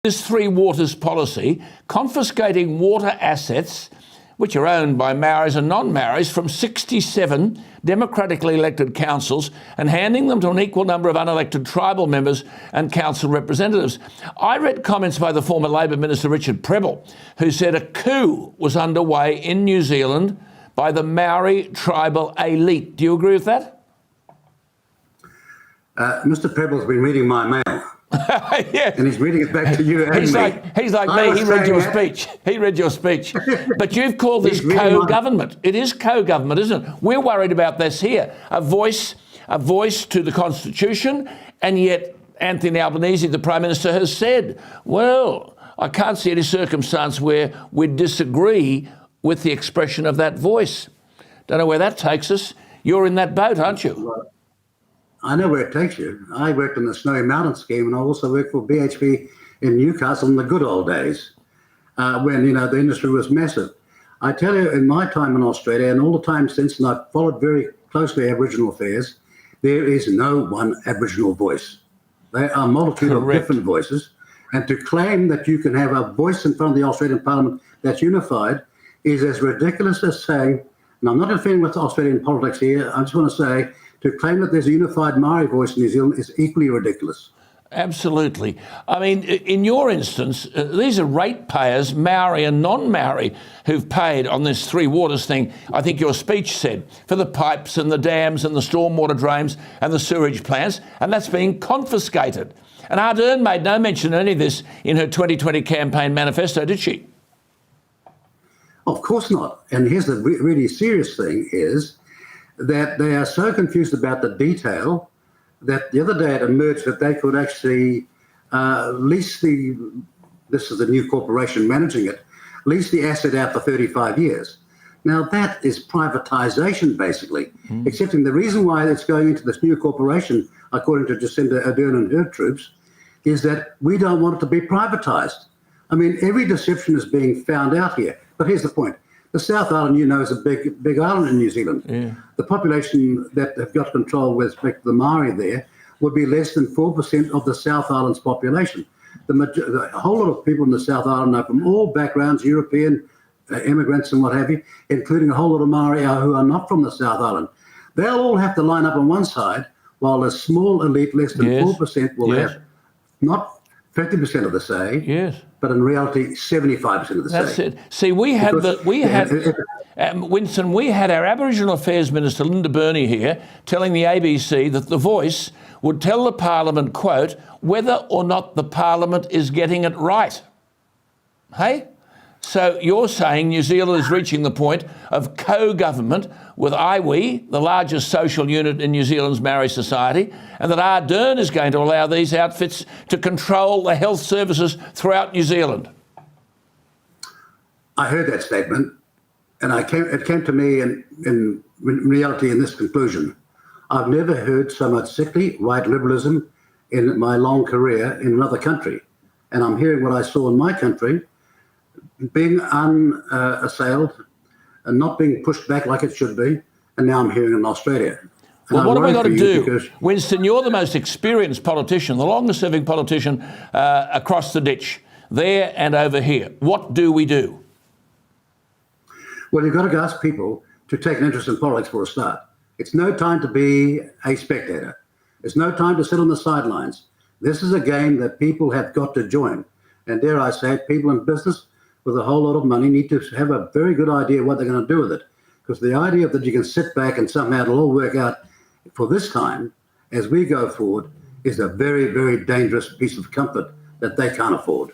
This Threewaters policy, confiscating water assets which are owned by Maoris and non-Maoris from 67 democratically elected councils and handing them to an equal number of unelected tribal members and council representatives. I read comments by the former Labor Minister Richard Prebble, who said a coup was underway in New Zealand by the Maori tribal elite. Do you agree with that? Mr. Prebble's been reading my mail. Yeah. And he's reading it back to you and he's me. He's like me. He read your speech. He read your speech. But you've called this co-government. It is co-government, isn't it? We're worried about this here. A voice to the Constitution, and yet Anthony Albanese, the Prime Minister, has said, well, I can't see any circumstance where we disagree with the expression of that voice. Don't know where that takes us. You're in that boat, aren't you? Well, I know where it takes you. I worked on the Snowy Mountain scheme, and I also worked for BHP in Newcastle in the good old days when, the industry was massive. I tell you, in my time in Australia and all the time since, and I've followed very closely Aboriginal affairs, there is no one Aboriginal voice. There are a multitude of different voices. And to claim that you can have a voice in front of the Australian Parliament that's unified is as ridiculous as saying, and I'm not interfering with Australian politics here, I just want to say, to claim that there's a unified Maori voice in New Zealand is equally ridiculous. Absolutely. I mean, in your instance, these are ratepayers, Maori and non-Maori, who've paid on this Threewaters thing, I think your speech said, for the pipes and the dams and the stormwater drains and the sewage plants, and that's being confiscated. And Ardern made no mention of any of this in her 2020 campaign manifesto, did she? Of course not. And here's the really serious thing is that they are so confused about the detail that the other day it emerged that they could actually lease this is the new corporation managing it, lease the asset out for 35 years. Now that is privatisation basically, excepting the reason why it's going into this new corporation, according to Jacinda Ardern and her troops, is that we don't want it to be privatised. I mean, every deception is being found out here. But here's the point. The South Island, is a big island in New Zealand. Yeah. The population that have got control with respect to the Maori there would be less than 4% of the South Island's population. The whole lot of people in the South Island are from all backgrounds, European immigrants and what have you, including a whole lot of Maori who are not from the South Island. They'll all have to line up on one side, while a small elite, less than 4%, will have not 50% of the say, but in reality, 75% of the say. That's it. See, Winston, we had our Aboriginal Affairs Minister, Linda Burney, here, telling the ABC that The Voice would tell the Parliament, quote, whether or not the Parliament is getting it right. Hey? So you're saying New Zealand is reaching the point of co-government with iwi, the largest social unit in New Zealand's Maori society, and that Ardern is going to allow these outfits to control the health services throughout New Zealand. I heard that statement, and it came to me in reality in this conclusion. I've never heard so much sickly white liberalism in my long career in another country. And I'm hearing what I saw in my country, being unassailed and not being pushed back like it should be, and now I'm hearing in Australia. Well, what have we got to do? Winston, you're the most experienced politician, the longest-serving politician across the ditch, there and over here. What do we do? Well, you've got to ask people to take an interest in politics for a start. It's no time to be a spectator. It's no time to sit on the sidelines. This is a game that people have got to join. And dare I say it, people in business with a whole lot of money need to have a very good idea what they're going to do with it. Because the idea that you can sit back and somehow it'll all work out for this time, as we go forward, is a very, very dangerous piece of comfort that they can't afford.